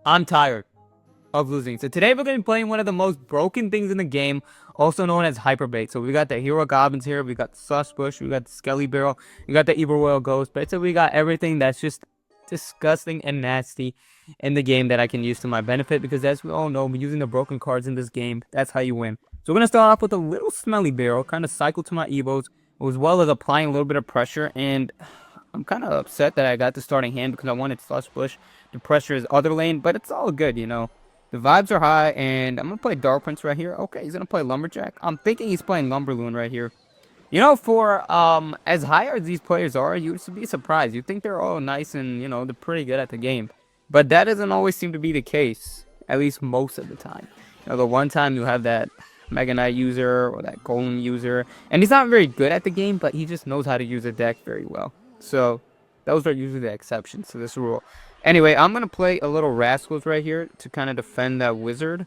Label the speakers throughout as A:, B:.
A: I'm tired of losing. So today we're going to be playing one of the most broken things in the game, also known as Hyperbait. So we got the Hero Goblins here, we got the Sus Bush, we got the Skelly Barrel, we got the Evil Royal Ghost. Basically, we got everything that's just disgusting and nasty in the game that I can use to my benefit, because as we all know, using the broken cards in this game, that's how you win. So we're going to start off with a little Smelly Barrel, kind of cycle to my Evos, as well as applying a little bit of pressure. And I'm kind of upset that I got the starting hand because I wanted Sus Bush to pressure his other lane, but it's all good, you know. The vibes are high, and I'm going to play Dark Prince right here. Okay, he's going to play Lumberjack. I'm thinking he's playing Lumberloon right here. You know, for as high as these players are, you'd be surprised. You think they're all nice and, you know, they're pretty good at the game. But that doesn't always seem to be the case, at least most of the time. You know, the one time you have that Mega Knight user or that Golem user, and he's not very good at the game, but he just knows how to use a deck very well. So, those are usually the exceptions to this rule. Anyway, I'm going to play a little Rascals right here to kind of defend that Wizard,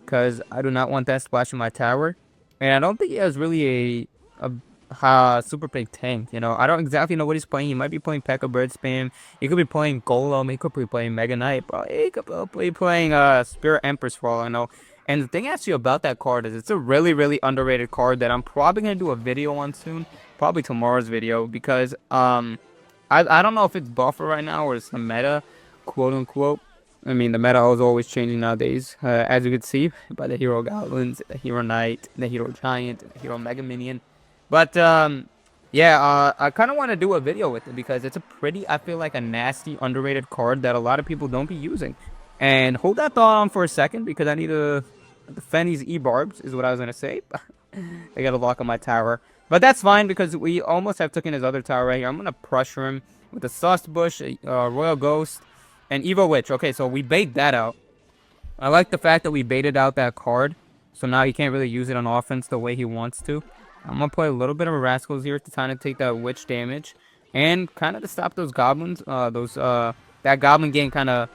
A: because I do not want that splashing my tower. And I don't think he has really a super big tank, you know. I don't exactly know what he's playing. He might be playing P.E.K.K.A. Bird Spam. He could be playing Golem. He could be playing Mega Knight. Bro. He could be playing Spirit Empress for all I know. And the thing actually about that card is it's a really, really underrated card that I'm probably going to do a video on soon. Probably tomorrow's video, because I don't know if it's buffer right now or it's the meta, quote unquote. I mean, the meta is always changing nowadays, as you can see by the Hero Goblins, the Hero Knight, the Hero Giant, the Hero Mega Minion. But yeah, I kind of want to do a video with it because it's a pretty, I feel like, a nasty, underrated card that a lot of people don't be using. And hold that thought on for a second, because I need to defend these E-Barbs, is what I was gonna say. I gotta lock on my tower. But that's fine, because we almost have taken his other tower right here. I'm going to pressure him with the Sus Bush, Royal Ghost, and Evo Witch. Okay, so we bait that out. I like the fact that we baited out that card. So now he can't really use it on offense the way he wants to. I'm going to play a little bit of Rascals here to kind of take that Witch damage. And kind of to stop those Goblins. That Goblin game kind of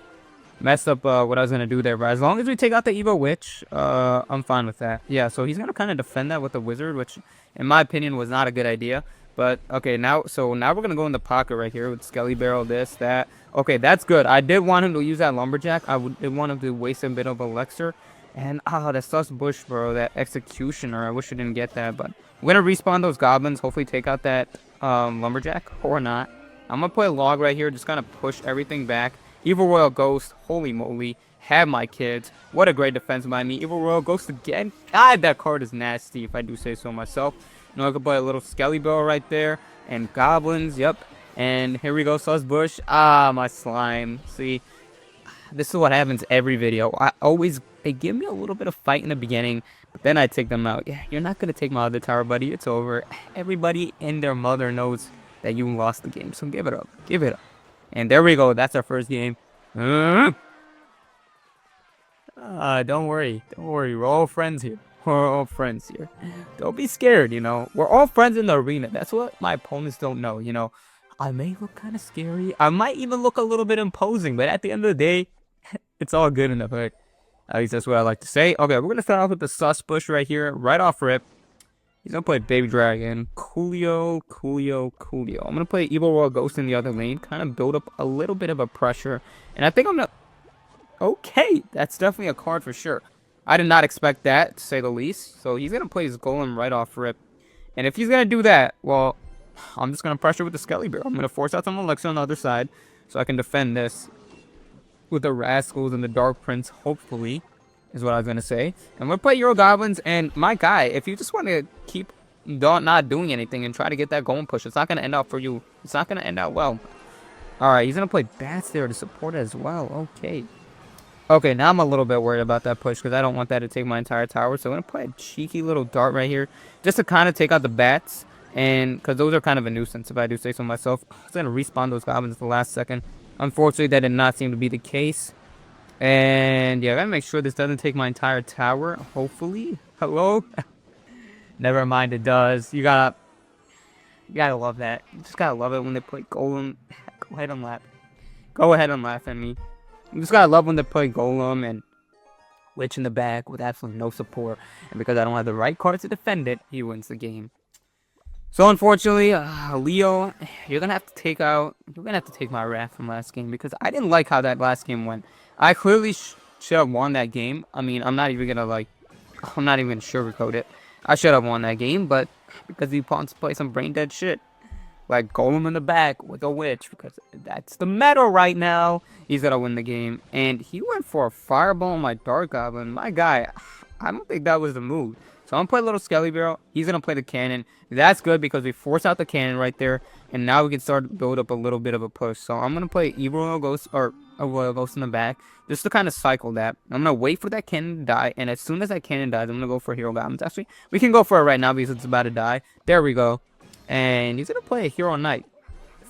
A: messed up what I was going to do there. But as long as we take out the Evo Witch, I'm fine with that. Yeah, so he's going to kind of defend that with the Wizard, which in my opinion was not a good idea. But okay, now we're going to go in the pocket right here with Skelly Barrel, this, that. Okay, that's good. I did want him to use that Lumberjack. I did want him to waste a bit of Elixir. And that Sus Bush, bro, that Executioner. I wish I didn't get that, but I'm going to respawn those Goblins, hopefully take out that Lumberjack, or not. I'm going to play a Log right here, just kind of push everything back. Evil Royal Ghost, holy moly, have my kids. What a great defense by me. Evil Royal Ghost again. God, that card is nasty, if I do say so myself. You know, I could play a little Skelly Barrel right there. And Goblins, yep. And here we go, Sus Bush. Ah, my slime. See, this is what happens every video. They give me a little bit of fight in the beginning, but then I take them out. Yeah, you're not going to take my other tower, buddy. It's over. Everybody and their mother knows that you lost the game, so give it up. Give it up. And there we go. That's our first game. Don't worry. Don't worry. We're all friends here. We're all friends here. Don't be scared, you know. We're all friends in the arena. That's what my opponents don't know, you know. I may look kind of scary. I might even look a little bit imposing, but at the end of the day, it's all good in the hood. At least that's what I like to say. Okay, we're going to start off with the Sus Bush right here, right off rip. He's going to play Baby Dragon, Coolio. I'm going to play Evil Royal Ghost in the other lane, kind of build up a little bit of a pressure. And I think I'm going to... Okay, that's definitely a card for sure. I did not expect that, to say the least. So he's going to play his Golem right off rip. And if he's going to do that, well, I'm just going to pressure with the Skelly Barrel. I'm going to force out some Elixir on the other side so I can defend this with the Rascals and the Dark Prince, hopefully, is what I was going to say. I'm going to play Euro Goblins, and my guy, if you just want to keep not doing anything and try to get that Golem push, it's not going to end out for you. It's not going to end out well. Alright, he's going to play Bats there to support it as well. Okay, now I'm a little bit worried about that push because I don't want that to take my entire tower. So I'm going to play a cheeky little dart right here just to kind of take out the Bats. And because those are kind of a nuisance, if I do say so myself. I was going to respawn those Goblins at the last second. Unfortunately, that did not seem to be the case. And yeah, I gotta make sure this doesn't take my entire tower. Hopefully. Hello? Never mind, it does. You gotta love that. You just gotta love it when they play Golem. Go ahead and laugh. Go ahead and laugh at me. You just gotta love when they play Golem and Witch in the back with absolutely no support. And because I don't have the right cards to defend it, he wins the game. So unfortunately, Leo, you're gonna have to take my wrath from last game because I didn't like how that last game went. I clearly should have won that game. I mean, I'm not even gonna sugarcoat it. I should have won that game, but because he wants to play some brain dead shit, like Golem in the back with a witch, because that's the meta right now. He's gonna win the game, and he went for a fireball on my Dark Goblin. My guy, I don't think that was the move. So I'm gonna play a little Skelly Barrel. He's gonna play the cannon. That's good because we force out the cannon right there, and now we can start to build up a little bit of a push. So I'm gonna play Evil Royal Ghost or a Royal Ghost in the back just to kind of cycle that. I'm gonna wait for that cannon to die, and as soon as that cannon dies, I'm gonna go for Hero Goblins. Actually, we can go for it right now because it's about to die. There we go. And he's gonna play a Hero Knight.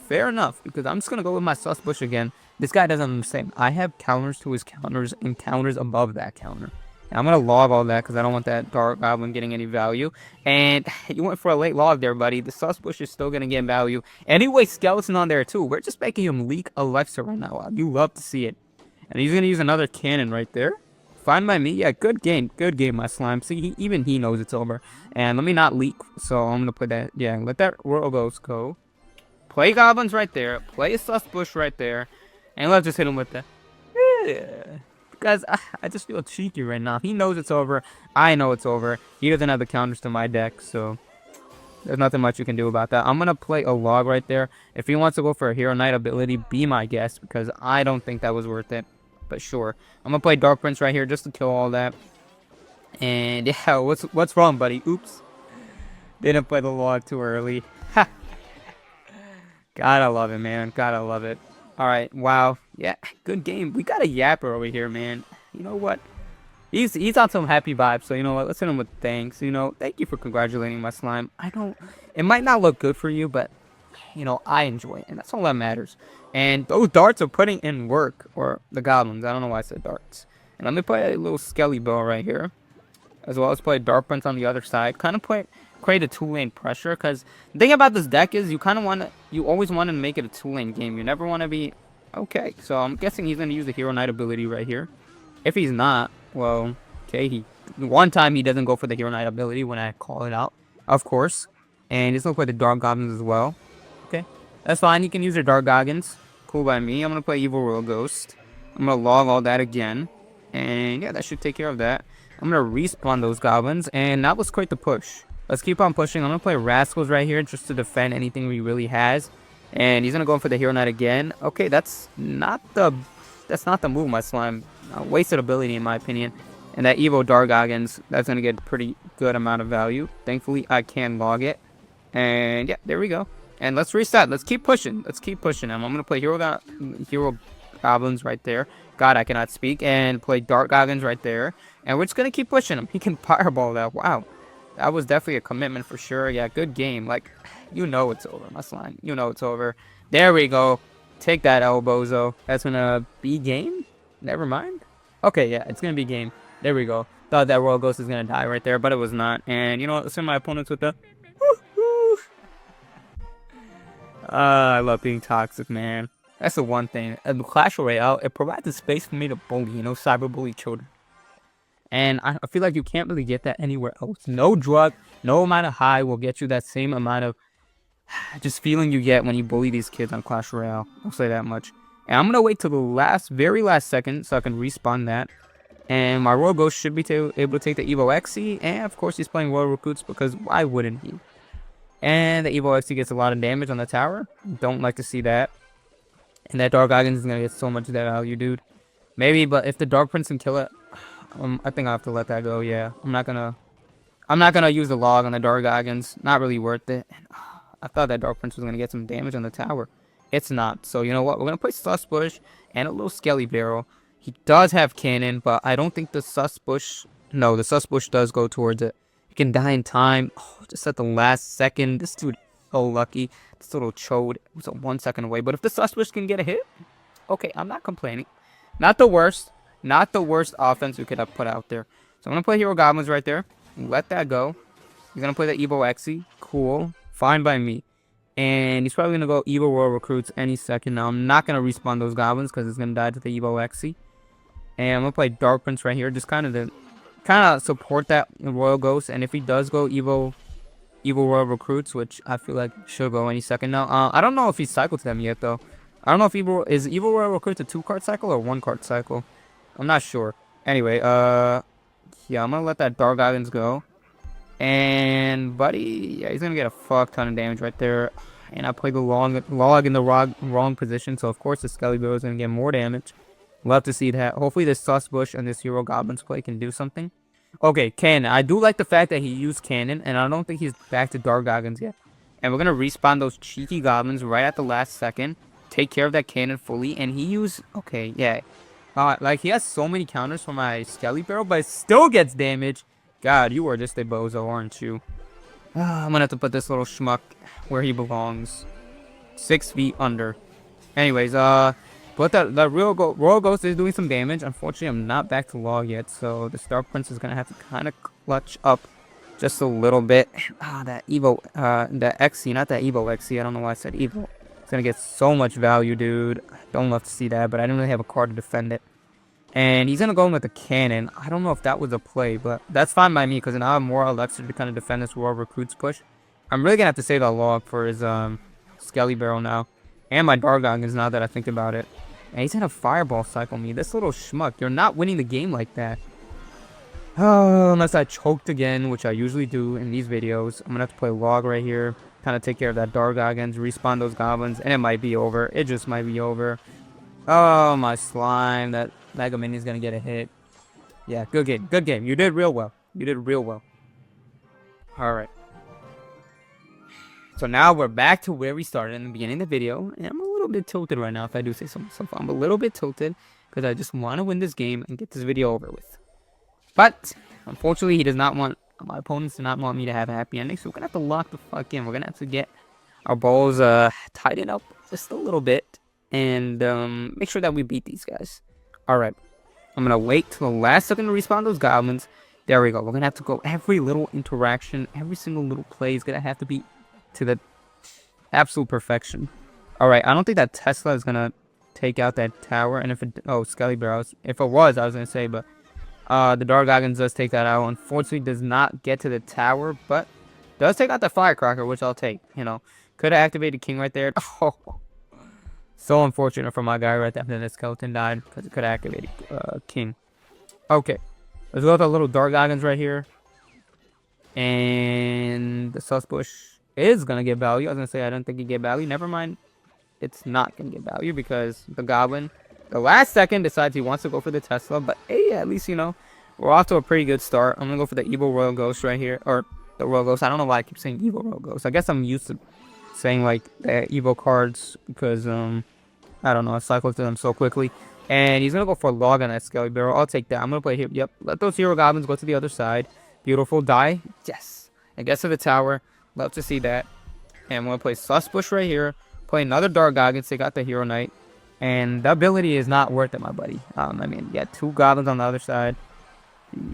A: Fair enough, because I'm just gonna go with my Sus Bush again. This guy doesn't understand. I have counters to his counters and counters above that counter. And I'm gonna log all that because I don't want that Dark Goblin getting any value. And you went for a late log there, buddy. The Sus Bush is still gonna get value. Anyway, Skeleton on there too. We're just making him leak a Alexa right now. You love to see it. And he's gonna use another cannon right there. Fine by me. Yeah, good game. Good game, my slime. See, even he knows it's over. And let me not leak. So I'm going to put that. Yeah, let that Royal Ghost go. Play Goblins right there. Play a Sus Bush right there. And let's just hit him with that. Yeah. Because I just feel cheeky right now. He knows it's over. I know it's over. He doesn't have the counters to my deck. So there's nothing much you can do about that. I'm going to play a log right there. If he wants to go for a Hero Knight ability, be my guest. Because I don't think that was worth it. But sure, I'm gonna play Dark Prince right here just to kill all that. And yeah, what's wrong, buddy? Oops, didn't play the log too early. Gotta love it, man. Gotta love it. All right, wow, yeah, good game. We got a yapper over here, man. You know what? He's on some happy vibes. So you know what? Let's hit him with thanks. You know, thank you for congratulating my slime. I don't. It might not look good for you, but you know, I enjoy it, and that's all that matters. And those darts are putting in work, or the goblins. I don't know why I said darts. And let me play a little Skelly Bell right here, as well as play Dark Prince on the other side. Kind of create a two-lane pressure, because the thing about this deck is you always want to make it a two-lane game. You never want to be, okay, so I'm guessing he's going to use the Hero Knight ability right here. If he's not, well, okay, one time he doesn't go for the Hero Knight ability when I call it out, of course. And he's going to play the Dark Goblins as well. Okay, that's fine. You can use your Dark Goblins. Cool by me. I'm going to play Evil Royal Ghost. I'm going to log all that again. And yeah, that should take care of that. I'm going to respawn those goblins. And now let's create the push. Let's keep on pushing. I'm going to play Rascals right here just to defend anything he really has. And he's going to go in for the Hero Knight again. Okay, that's not the move, my slime. Wasted ability in my opinion. And that Evo Dark Goblins, that's going to get a pretty good amount of value. Thankfully, I can log it. And yeah, there we go. And let's reset. Let's keep pushing. Let's keep pushing him. I'm going to play Hero Goblins right there. God, I cannot speak. And play Dark Goblins right there. And we're just going to keep pushing him. He can fireball that. Wow. That was definitely a commitment for sure. Yeah, good game. Like, you know it's over, my slime. You know it's over. There we go. Take that, El Bozo. That's going to be game? Never mind. Okay, yeah, it's going to be game. There we go. Thought that Royal Ghost was going to die right there, but it was not. And you know what? Let's send my opponents with the... I love being toxic, man. That's the one thing. Clash Royale, it provides a space for me to bully, you know, cyberbully children. And I feel like you can't really get that anywhere else. No drug, no amount of high will get you that same amount of just feeling you get when you bully these kids on Clash Royale. I'll say that much. And I'm going to wait till the very last second so I can respawn that. And my Royal Ghost should be able to take the Evo XE. And of course he's playing Royal Recruits because why wouldn't he? And the Evo XE gets a lot of damage on the tower. Don't like to see that. And that Dark Goblins is going to get so much of that value, dude. Maybe, but if the Dark Prince can kill it, I think I have to let that go, yeah. I'm not gonna use the log on the Dark Goblins. Not really worth it. And, I thought that Dark Prince was going to get some damage on the tower. It's not. So, you know what? We're going to play Sus Bush and a little Skelly Barrel. He does have cannon, but I don't think the Sus Bush... No, the Sus Bush does go towards it. He can die in time. Oh, just at the last second. This dude so lucky. This little chode was 1 second away. But if the Sus Bush can get a hit, okay, I'm not complaining. Not the worst. Not the worst offense we could have put out there. So I'm going to play Hero Goblins right there. Let that go. He's going to play the Evo XE. Cool. Fine by me. And he's probably going to go Evo Royal Recruits any second. Now, I'm not going to respawn those Goblins because it's going to die to the Evo XE. And I'm going to play Dark Prince right here. Just kind of support that Royal Ghost. And if he does go Evo Royal Recruits, which I feel like should go any second now. I don't know if he's cycled to them yet, though. I don't know if Evil Royal equipped a 2-card cycle or 1-card cycle. I'm not sure. Anyway, yeah, I'm gonna let that Dark Goggins go. And buddy, yeah, he's gonna get a fuck ton of damage right there. And I played the log in the wrong position, so of course the Skelly Bill is gonna get more damage. Love to see that. Hopefully this Sus Bush and this Hero Goblins play can do something. Okay, Cannon. I do like the fact that he used Cannon, and I don't think he's back to Dark Goggins yet. And we're gonna respawn those cheeky goblins right at the last second. Take care of that Cannon fully, and he used... Okay, yeah. Like, he has so many counters for my Skelly Barrel, but it still gets damage. God, you are just a bozo, aren't you? I'm gonna have to put this little schmuck where he belongs. 6 feet under. Anyways, but the Royal Ghost is doing some damage. Unfortunately, I'm not back to log yet, so the Star Prince is gonna have to kind of clutch up just a little bit. That Evo, that XC, not that Evo XC. I don't know why I said Evo. It's gonna get so much value, dude. Don't love to see that, but I didn't really have a card to defend it. And he's gonna go in with a cannon. I don't know if that was a play, but that's fine by me because now I have more Elixir to kind of defend this Royal Recruits push. I'm really gonna have to save that log for his Skelly Barrel now, and my Dark Goggins now that I think about it. And he's gonna Fireball cycle me. This little schmuck. You're not winning the game like that. Oh, unless I choked again, which I usually do in these videos. I'm gonna have to play log right here. Kind of take care of that Dark Goggins, respawn those goblins, and it might be over. It just might be over. Oh, my slime. That Mega Mini's gonna get a hit. Yeah, good game. Good game. You did real well. You did real well. Alright. So now we're back to where we started in the beginning of the video. And I'm a little bit tilted right now, if I do say so myself. I'm a little bit tilted because I just want to win this game and get this video over with. But, unfortunately, he does not want... My opponents do not want me to have a happy ending. So we're going to have to lock the fuck in. We're going to have to get our balls tightened up just a little bit. And make sure that we beat these guys. Alright. I'm going to wait till the last second to respawn those goblins. There we go. We're going to have to go every little interaction. Every single little play is going to have to be to the absolute perfection. Alright, I don't think that Tesla is going to take out that tower. And if it... Oh, Skelly Barrels. If it was, I was going to say, but... the Dark Goggins does take that out. Unfortunately, does not get to the tower, but does take out the Firecracker, which I'll take. You know, could have activated King right there. Oh, so unfortunate for my guy right after the skeleton died, because it could have activated King. Okay, let's go with a little Dark Goggins right here. And the Sus Bush is going to get value. I was going to say I don't think he get value. Never mind. It's not going to get value because the Goblin, the last second, decides he wants to go for the Tesla. But hey, at least, you know, we're off to a pretty good start. I'm going to go for the Evil Royal Ghost right here. Or the Royal Ghost. I don't know why I keep saying Evil Royal Ghost. I guess I'm used to saying, like, the Evil cards because, I don't know, I cycle through them so quickly. And he's going to go for a log on that Skelly Barrel. I'll take that. I'm going to play here. Yep. Let those Hero Goblins go to the other side. Beautiful. Die. Yes. And gets to the tower. Love to see that. And I'm going to play Sus Bush right here. Play another Dark Goggins. They got the Hero Knight. And the ability is not worth it, my buddy. I mean, yeah, 2 Goblins on the other side.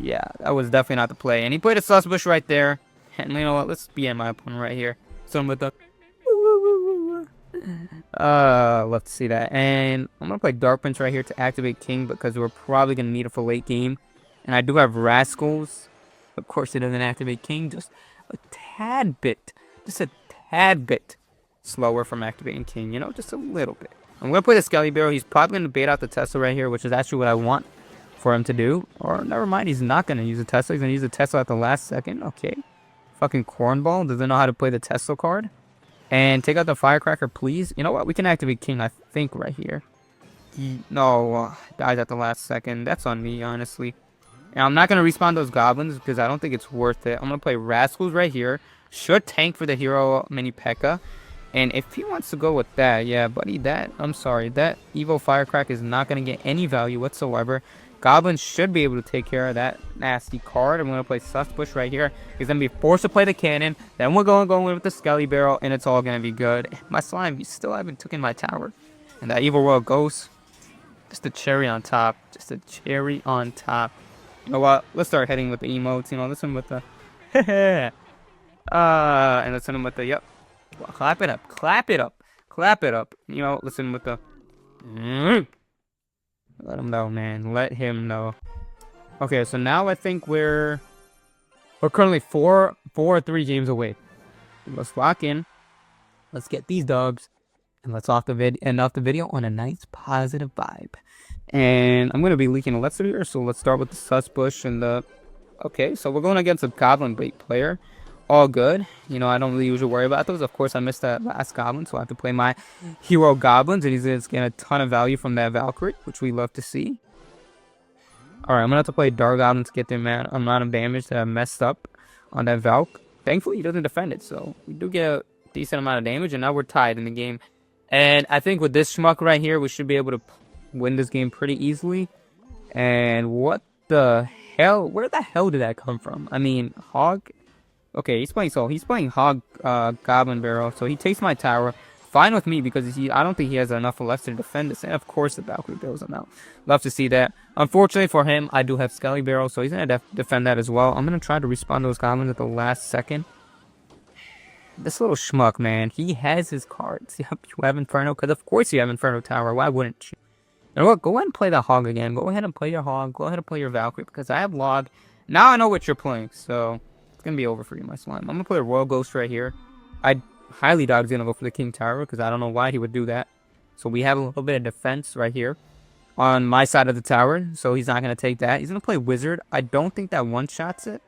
A: Yeah, that was definitely not the play. And he played a Sus Bush right there. And you know what? Let's be in my opponent right here. So I'm with the... love to see that. And I'm going to play Dark Prince right here to activate King because we're probably going to need it for late game. And I do have Rascals. Of course, it doesn't activate King. Just a tad bit. Just a tad bit slower from activating King. You know, just a little bit. I'm going to play the Skelly Barrel. He's probably going to bait out the Tesla right here, which is actually what I want for him to do. Or never mind, he's not going to use a Tesla. He's going to use a Tesla at the last second. Okay. Fucking cornball. Doesn't know how to play the Tesla card. And take out the Firecracker, please. You know what? We can activate King, I think, right here. No, dies at the last second. That's on me, honestly. And I'm not going to respawn those Goblins because I don't think it's worth it. I'm going to play Rascals right here. Should tank for the Hero Mini P.E.K.K.A. And if he wants to go with that, yeah, buddy, I'm sorry. That Evo Firecracker is not going to get any value whatsoever. Goblins should be able to take care of that nasty card. I'm going to play Sus Bush right here. He's going to be forced to play the cannon. Then we're going to go in with the Skelly Barrel, and it's all going to be good. My slime, you still haven't taken my tower. And that Evil Royal Ghost, just a cherry on top. Just a cherry on top. You know what? Let's start heading with the emotes. You know, listen with the... and listen with the... Yep. Well, clap it up. Clap it up. Clap it up. You know, listen with the... Let him know, man. Let him know. Okay, so now I think we're currently 4 or 3 games away. Let's lock in. Let's get these dubs. And let's end off the video on a nice positive vibe. And I'm gonna be leaking a lesson here, so let's start with the sus bush and the. Okay, so we're going against a goblin bait player. All good. You know, I don't really usually worry about those. Of course, I missed that last goblin, so I have to play my hero goblins, and he's gonna get a ton of value from that Valkyrie, which we love to see. Alright, I'm gonna have to play Dark Goblin to get the amount of damage that I messed up on that Valk. Thankfully, he doesn't defend it, so we do get a decent amount of damage, and now we're tied in the game. And I think with this schmuck right here, we should be able to win this game pretty easily. And what the hell? Where the hell did that come from? I mean, Hog? Okay, he's playing Hog Goblin Barrel, so he takes my tower. Fine with me because I don't think he has enough left to defend this. And of course, the Valkyrie bails him out. Love to see that. Unfortunately for him, I do have Skelly Barrel, so he's going to defend that as well. I'm going to try to respawn those goblins at the last second. This little schmuck, man, he has his cards. Yep, you have Inferno, because of course you have Inferno Tower. Why wouldn't you? You know what? Go ahead and play the Hog again. Go ahead and play your Hog. Go ahead and play your Valkyrie, because I have Log. Now I know what you're playing, so it's going to be over for you, my slime. I'm going to play a Royal Ghost right here. I highly doubt he's going to go for the King Tower, because I don't know why he would do that. So we have a little bit of defense right here on my side of the tower, so he's not going to take that. He's going to play Wizard. I don't think that one-shots it.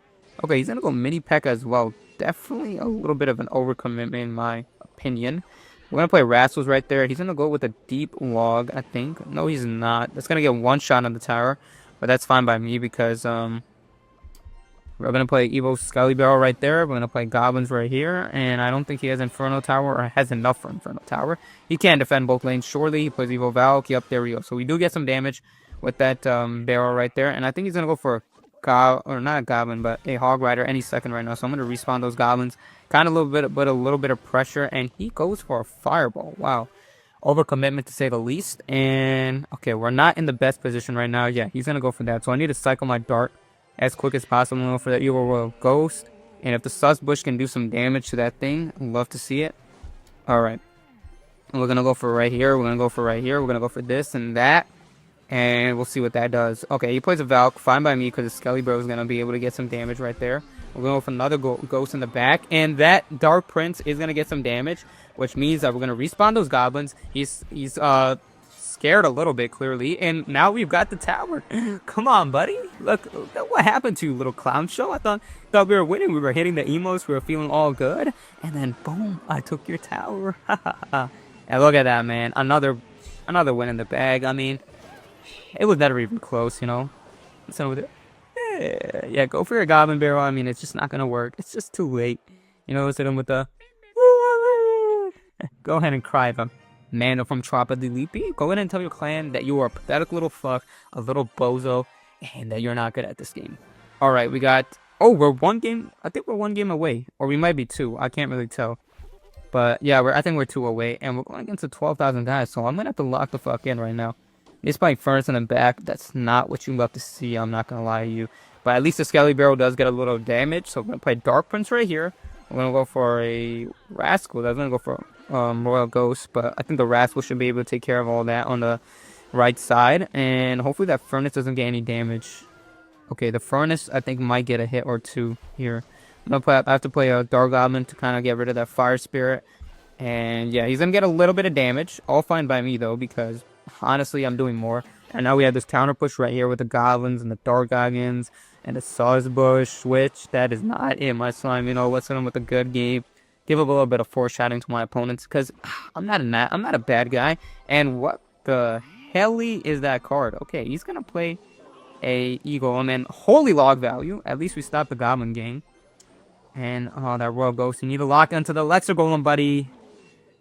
A: Okay, he's going to go Mini P.E.K.K.A as well. Definitely a little bit of an overcommitment in my opinion. We're going to play Rascals right there. He's going to go with a Deep Log, I think. No, he's not. That's going to get one shot on the tower, but that's fine by me because we're going to play Evo Skelly Barrel right there. We're going to play Goblins right here, and I don't think he has Inferno Tower or has enough for Inferno Tower. He can defend both lanes surely. He plays Evo Valk. Yep, there we go. So we do get some damage with that barrel right there, and I think he's going to go for a not a goblin, but a Hog Rider any second right now. So I'm going to respawn those goblins. Kind of a little bit of pressure, and he goes for a fireball. Wow. Overcommitment to say the least. And okay, we're not in the best position right now. Yeah, he's going to go for that. So I need to cycle my dart as quick as possible for the Evil Royal Ghost. And if the sus bush can do some damage to that thing, I'd love to see it. Alright. We're going to go for right here. We're going to go for right here. We're going to go for this and that. And we'll see what that does. Okay, he plays a Valk. Fine by me because the Skelly Bro is going to be able to get some damage right there. We're going to go for another Ghost in the back. And that Dark Prince is going to get some damage, which means that we're going to respawn those goblins. He's scared a little bit, clearly. And now we've got the tower. Come on, buddy. Look what happened to you, little clown show. I thought we were winning. We were hitting the emos. We were feeling all good. And then, boom, I took your tower. And look at that, man. Another win in the bag. I mean, it was never even close, you know. So, yeah, go for your Goblin Barrel. I mean, it's just not gonna work. It's just too late. You know, hit him with the. Go ahead and cry, them. Mando from Troppa di Lipi. Go ahead and tell your clan that you are a pathetic little fuck, a little bozo, and that you're not good at this game. All right, we got. Oh, we're one game. I think we're one game away, or we might be two. I can't really tell. But yeah, I think we're 2 away, and we're going against the 12,000 guys. So I'm gonna have to lock the fuck in right now. He's playing Furnace in the back. That's not what you love to see. I'm not going to lie to you. But at least the Skelly Barrel does get a little damage. So we're going to play Dark Prince right here. We're going to go for a Rascal. I'm going to go for Royal Ghost. But I think the Rascal should be able to take care of all that on the right side. And hopefully that Furnace doesn't get any damage. Okay, the Furnace I think might get a hit or two here. I have to play a Dark Goblin to kind of get rid of that Fire Spirit. And yeah, he's going to get a little bit of damage. All fine by me though because honestly, I'm doing more. And now we have this counter push right here with the Goblins and the Dark Goggins and the Sawsbush switch. That is not it, my slime. You know, let's hit him with a good game. Give a little bit of foreshadowing to my opponents because I'm not a bad guy. And what the helly is that card? Okay, he's gonna play a Eagle and then holy log value. At least we stopped the Goblin game. And oh, that Royal Ghost. You need to lock into the Lexer Golem, buddy.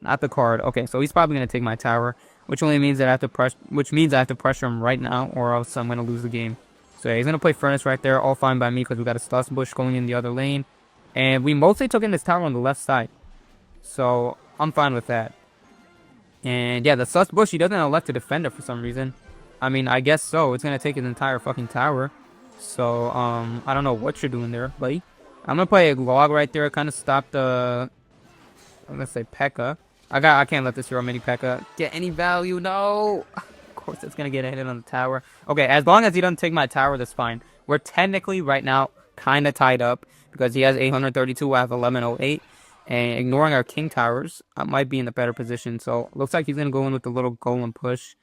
A: Not the card. Okay, so he's probably gonna take my tower. Which only means that I have to pressure him right now, or else I'm gonna lose the game. So yeah, he's gonna play Furnace right there, all fine by me because we got a Sus Bush going in the other lane, and we mostly took in this tower on the left side, so I'm fine with that. And yeah, the Sus Bush, he doesn't elect to defend it for some reason. I mean, I guess so. It's gonna take his entire fucking tower. So I don't know what you're doing there, buddy. I'm gonna play a Log right there, kind of stop the, let's say P.E.K.K.A. I can't let this hero Mini P.E.K.K.A get any value. No. Of course, it's going to get a hit on the tower. Okay, as long as he doesn't take my tower, that's fine. We're technically, right now, kind of tied up. Because he has 832, I have 1108. And ignoring our king towers, I might be in a better position. So looks like he's gonna go in with the little golem push.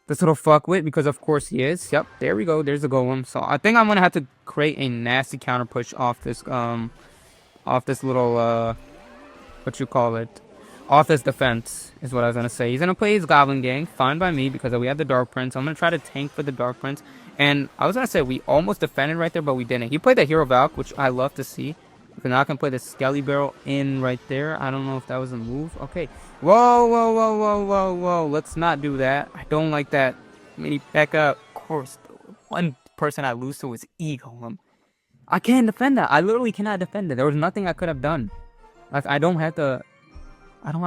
A: This little fuckwit, because of course he is. Yep, there we go. There's the golem. So I think I'm gonna have to create a nasty counter push off this little what you call it, off this defense is what I was gonna say. He's gonna play his Goblin Gang, fine by me, because we have the Dark Prince. I'm gonna try to tank for the Dark Prince, and I was gonna say we almost defended right there, but we didn't. He played the Hero Valk, which I love to see. We're not gonna play the Skelly Barrel in right there. I don't know if that was a move. Okay, whoa, whoa, whoa, whoa, whoa, whoa. Let's not do that. I don't like that. Mini P.E.K.K.A. Of course, the one person I lose to is E-Golem. I can't defend that. I literally cannot defend it. There was nothing I could have done. Like I don't have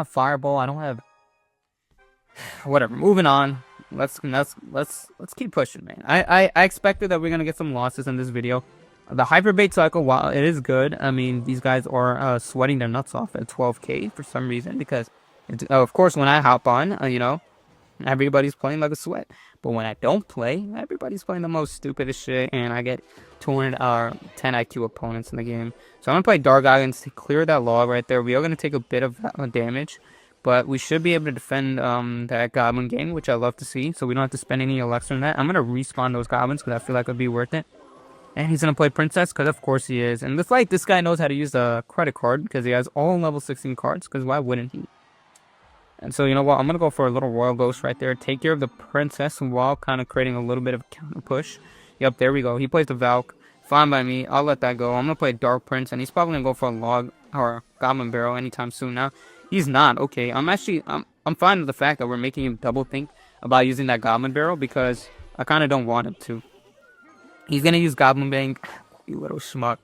A: Fireball. I don't have whatever. Moving on. Let's keep pushing, man. I expected that we're gonna get some losses in this video. The Hyperbait cycle, while it is good, I mean these guys are sweating their nuts off at 12k for some reason, because of course when I hop on, you know, everybody's playing like a sweat. But when I don't play, everybody's playing the most stupidest shit, and I get 10 IQ opponents in the game. So I'm gonna play Dark Goggins to clear that log right there. We are gonna take a bit of damage, but we should be able to defend that Goblin Gang, which I love to see. So we don't have to spend any elixir on that. I'm gonna respawn those goblins because I feel like it'd be worth it. And he's gonna play Princess because of course he is. And it's like this guy knows how to use the credit card because he has all level 16 cards. Because why wouldn't he? And so, you know what, I'm going to go for a little Royal Ghost right there. Take care of the Princess while kind of creating a little bit of a counter push. Yep, there we go. He plays the Valk. Fine by me. I'll let that go. I'm going to play Dark Prince, and he's probably going to go for a Log or Goblin Barrel anytime soon now. He's not. Okay, I'm fine with the fact that we're making him double think about using that Goblin Barrel because I kind of don't want him to. He's going to use Goblin Bang. You little schmuck.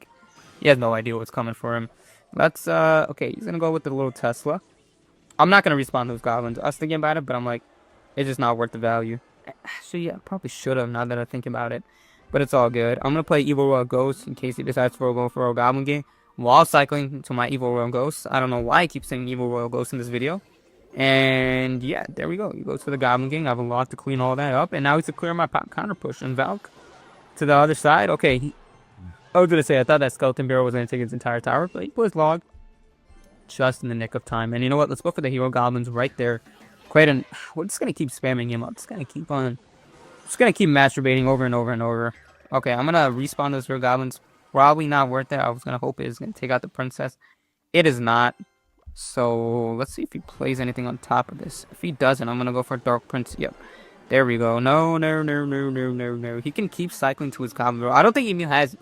A: He has no idea what's coming for him. Let's, okay, he's going to go with the little Tesla. I'm not going to respawn those goblins. I was thinking about it, but I'm like, it's just not worth the value. Actually, yeah, I probably should have now that I think about it. But it's all good. I'm going to play Evil Royal Ghost in case he decides to go for a Goblin Game while cycling to my Evil Royal Ghost. I don't know why I keep saying Evil Royal Ghost in this video. And yeah, there we go. He goes for the Goblin Game. I have a lot to clean all that up. And now he's to clear my counter push. And Valk to the other side. Okay, I was going to say, I thought that Skeleton Barrel was going to take his entire tower, but he put his log just in the nick of time. And you know what? Let's go for the Hero Goblins right there. We're just gonna keep spamming him up. Just gonna keep masturbating over and over and over. Okay, I'm gonna respawn those Hero Goblins. Probably not worth it. I was gonna hope it is gonna take out the Princess. It is not. So let's see if he plays anything on top of this. If he doesn't, I'm gonna go for Dark Prince. Yep. There we go. No. He can keep cycling to his Goblin Barrel. I don't think he even has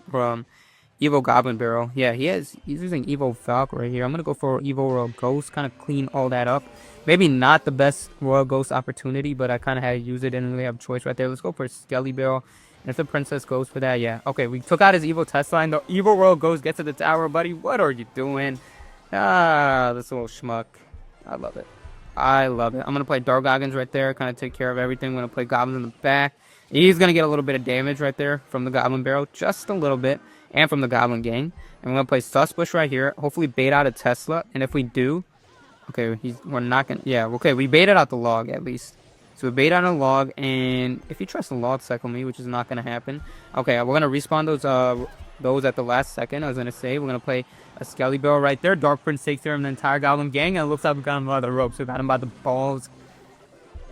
A: Evil Goblin Barrel. Yeah, he's using Evil Valk right here. I'm gonna go for Evil Royal Ghost, kind of clean all that up. Maybe not the best Royal Ghost opportunity, but I kind of had to use it, didn't really have a choice right there. Let's go for Skelly Barrel. And if the Princess goes for that, yeah. Okay, we took out his Evil Tesla, and the Evil Royal Ghost gets to the tower, buddy. What are you doing? Ah, this little schmuck. I love it. I'm gonna play Dark Goggins right there, kind of take care of everything. I'm gonna play Goblins in the back. He's gonna get a little bit of damage right there from the Goblin Barrel, just a little bit. And from the Goblin Gang. And we're going to play Susbush right here. Hopefully bait out a Tesla. And if we do... Okay, we're not going to... Yeah, okay, we baited out the log at least. So we bait out a log. And if he tries to log cycle me, which is not going to happen. Okay, we're going to respawn those at the last second. I was going to say, we're going to play a Skelly Barrel right there. Dark Prince takes care of the entire Goblin Gang. And it looks like we got him by the ropes. We got him by the balls.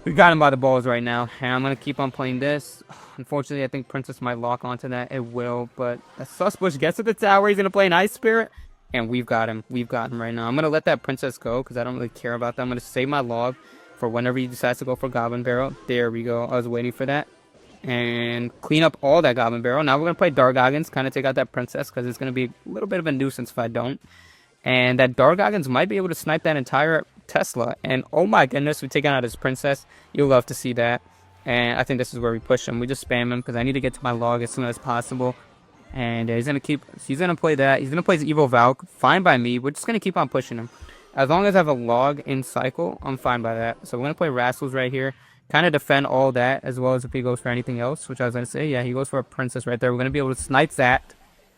A: We got him by the balls right now. And I'm going to keep on playing this. Unfortunately, I think Princess might lock onto that. It will. But Susbush gets to the tower. He's going to play an Ice Spirit. And we've got him. We've got him right now. I'm going to let that Princess go because I don't really care about that. I'm going to save my log for whenever he decides to go for Goblin Barrel. There we go. I was waiting for that. And clean up all that Goblin Barrel. Now we're going to play Dark Goggins. Kind of take out that Princess because it's going to be a little bit of a nuisance if I don't. And that Dark Goggins might be able to snipe that entire Tesla. And oh my goodness, we're taking out his Princess. You'll love to see that. And I think this is where we push him. We just spam him because I need to get to my log as soon as possible. And he's going to play that. He's going to play his Evil Valk. Fine by me. We're just going to keep on pushing him. As long as I have a log in cycle, I'm fine by that. So we're going to play Rascals right here. Kind of defend all that as well as if he goes for anything else, which I was going to say. Yeah, he goes for a Princess right there. We're going to be able to snipe that.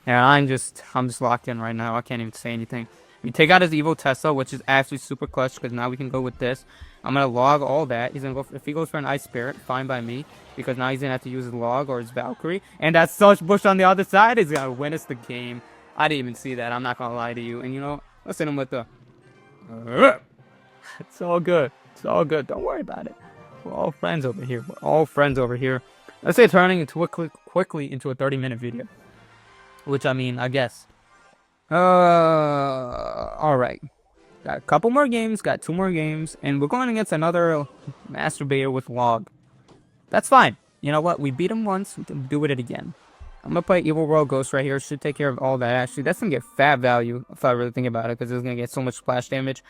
A: And I'm just locked in right now. I can't even say anything. We take out his Evil Tesla, which is actually super clutch because now we can go with this. I'm going to log all that. He's gonna go if he goes for an Ice Spirit, fine by me. Because now he's going to have to use his log or his Valkyrie. And that Susbush on the other side is going to win us the game. I didn't even see that. I'm not going to lie to you. And you know, Let's hit him with the... It's all good. It's all good. Don't worry about it. We're all friends over here. We're all friends over here. Let's say turning into quickly into a 30-minute video. Which, I mean, I guess. Alright. Got a couple more games. Got 2 more games. And we're going against another masturbator with log. That's fine. You know what? We beat him once. We can do it again. I'm going to play Evil World Ghost right here. Should take care of all that. Actually, that's going to get fat value if I really think about it. Because it's going to get so much splash damage.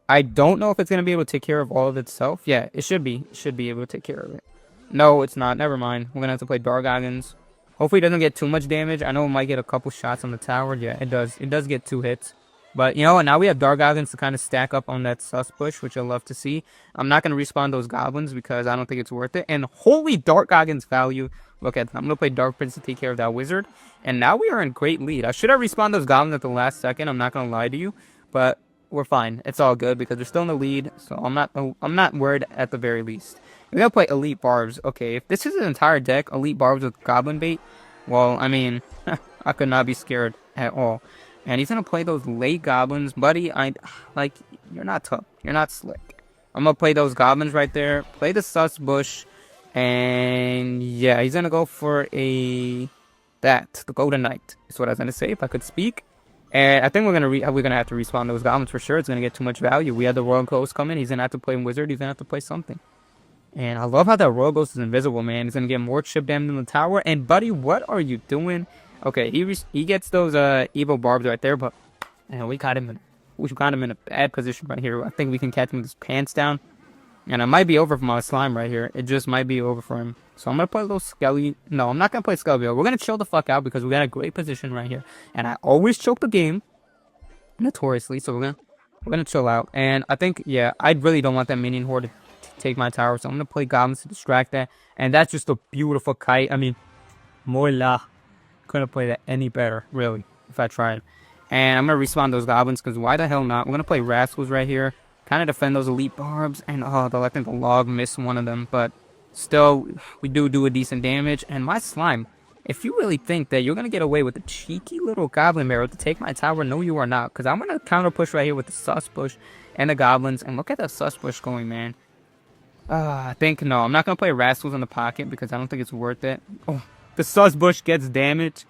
A: I don't know if it's going to be able to take care of all of itself. Yeah, it should be. It should be able to take care of it. No, it's not. Never mind. We're going to have to play Dark Goggins. Hopefully it doesn't get too much damage. I know it might get a couple shots on the tower. Yeah, it does. It does get 2 hits. But, you know what? Now we have Dark Goggins to kind of stack up on that sus push, which I love to see. I'm not going to respawn those goblins because I don't think it's worth it. And holy Dark Goggins value. Look at that. I'm going to play Dark Prince to take care of that wizard. And now we are in great lead. I should have respawned those goblins at the last second. I'm not going to lie to you. But we're fine. It's all good because we're still in the lead. So I'm not worried at the very least. We're going to play Elite Barbs. Okay, if this is an entire deck, Elite Barbs with Goblin Bait, well, I mean, I could not be scared at all. And he's going to play those late goblins. Buddy, you're not tough. You're not slick. I'm going to play those goblins right there. Play the sus bush. And yeah, he's going to go for the Golden Knight. Is what I was going to say if I could speak. And I think we're going to have to respawn those goblins for sure. It's going to get too much value. We have the Royal Ghost coming. He's going to have to play Wizard. He's going to have to play something. And I love how that Royal Ghost is invisible, man. He's going to get more chip damage in the tower. And buddy, what are you doing? Okay, he gets those evil barbs right there, but we got him in a bad position right here. I think we can catch him with his pants down. And it might be over for my slime right here. It just might be over for him. So I'm going to play a little Skelly. No, I'm not going to play Skelly. We're going to chill the fuck out because we got a great position right here. And I always choke the game, notoriously. So we're gonna chill out. And I think, yeah, I really don't want that minion horde to take my tower. So I'm going to play goblins to distract that. And that's just a beautiful kite. I mean, mola. Couldn't play that any better, really, if I tried. And I'm going to respawn those goblins, because why the hell not? We're going to play Rascals right here. Kind of defend those elite barbs. And, I think the log missed one of them. But still, we do a decent damage. And my slime, if you really think that you're going to get away with a cheeky little goblin barrel to take my tower, no, you are not. Because I'm going to counter push right here with the sus push and the goblins. And look at that sus push going, man. I think, no, I'm not going to play Rascals in the pocket, because I don't think it's worth it. Oh. The sus bush gets damaged.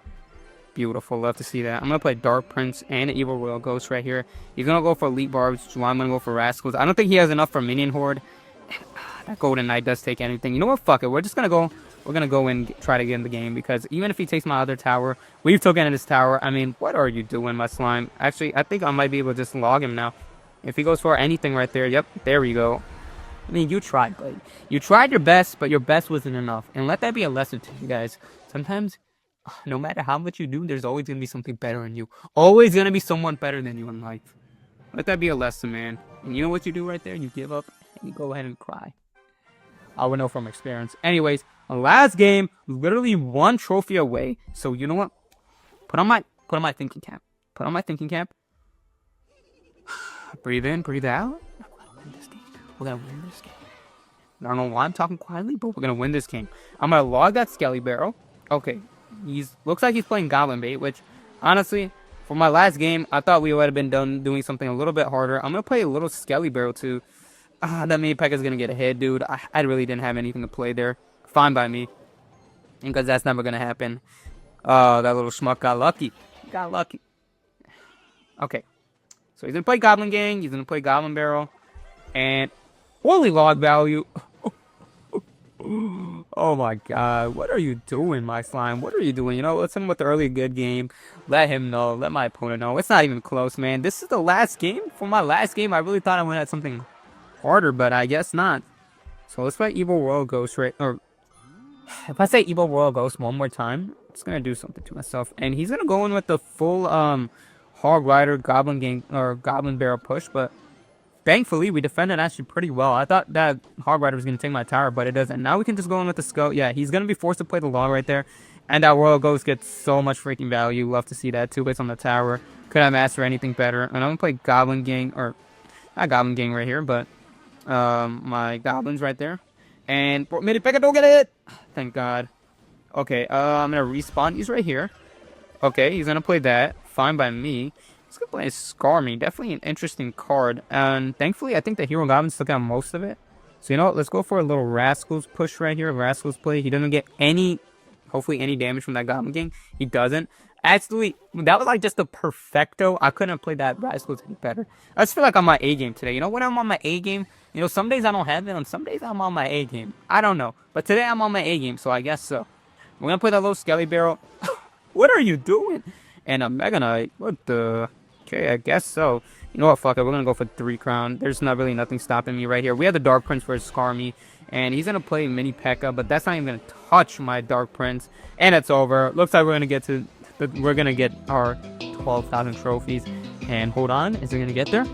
A: Beautiful. Love to see that. I'm going to play Dark Prince and an Evil Royal Ghost right here. He's going to go for Elite Barbs. So I'm going to go for Rascals. I don't think he has enough for Minion Horde. That Golden Knight does take anything. You know what? Fuck it. We're just going to go. We're going to go and try to get in the game. Because even if he takes my other tower, we've taken his tower. I mean, what are you doing, my slime? Actually, I think I might be able to just log him now. If he goes for anything right there. Yep. There we go. I mean, you tried, buddy. You tried your best, but your best wasn't enough. And let that be a lesson to you guys. Sometimes, no matter how much you do, there's always going to be something better in you. Always going to be someone better than you in life. Let that be a lesson, man. And you know what you do right there? You give up and you go ahead and cry. I would know from experience. Anyways, the last game, literally 1 trophy away. So you know what? Put on my thinking cap. Put on my thinking cap. Breathe in, breathe out. We're going to win this game. I don't know why I'm talking quietly, but we're going to win this game. I'm going to log that Skelly Barrel. Okay. Looks like he's playing Goblin Bait, which, honestly, for my last game, I thought we would have been done doing something a little bit harder. I'm going to play a little Skelly Barrel, too. That mini P.E.K.K.A is going to get a hit, dude. I really didn't have anything to play there. Fine by me. Because that's never going to happen. That little schmuck got lucky. He got lucky. Okay. So he's going to play Goblin Gang. He's going to play Goblin Barrel. And holy log value. Oh my god. What are you doing, my slime? What are you doing? You know, let's hit him with the early good game. Let him know. Let my opponent know. It's not even close, man. This is the last game. For my last game, I really thought I would have something harder, but I guess not. So let's play Evil Royal Ghost, right? Or if I say Evil Royal Ghost one more time, it's gonna do something to myself. And he's gonna go in with the full Hog Rider Goblin Gang or Goblin Barrel push, but thankfully, we defended actually pretty well. I thought that Hog Rider was going to take my tower, but it doesn't. Now we can just go in with the Skull. Yeah, he's going to be forced to play the Log right there. And that Royal Ghost gets so much freaking value. Love to see that. 2 hits on the tower. Could have asked for anything better. And I'm going to play Goblin Gang, or not Goblin Gang right here, but my Goblins right there. And mini P.E.K.K.A, don't get it! Thank God. Okay, I'm going to respawn these right here. Okay, he's going to play that. Fine by me. Let's go play Skarmy. Definitely an interesting card. And thankfully, I think the Hero Goblins took out most of it. So, you know what? Let's go for a little Rascals push right here. Rascals play. He doesn't get any, hopefully, any damage from that Goblin King. He doesn't. Actually, that was like just a perfecto. I couldn't have played that Rascals any better. I just feel like I'm on my A game today. You know, when I'm on my A game, you know, some days I don't have it, and some days I'm on my A game. I don't know. But today I'm on my A game, so I guess so. We're going to play that little Skelly Barrel. What are you doing? And a Mega Knight. What the... Okay, I guess so. You know what, fuck it. We're going to go for 3 crown. There's not really nothing stopping me right here. We have the Dark Prince versus Skarmy. And he's going to play Mini P.E.K.K.A. But that's not even going to touch my Dark Prince. And it's over. Looks like we're going to get our 12,000 trophies. And hold on. Is it going to get there?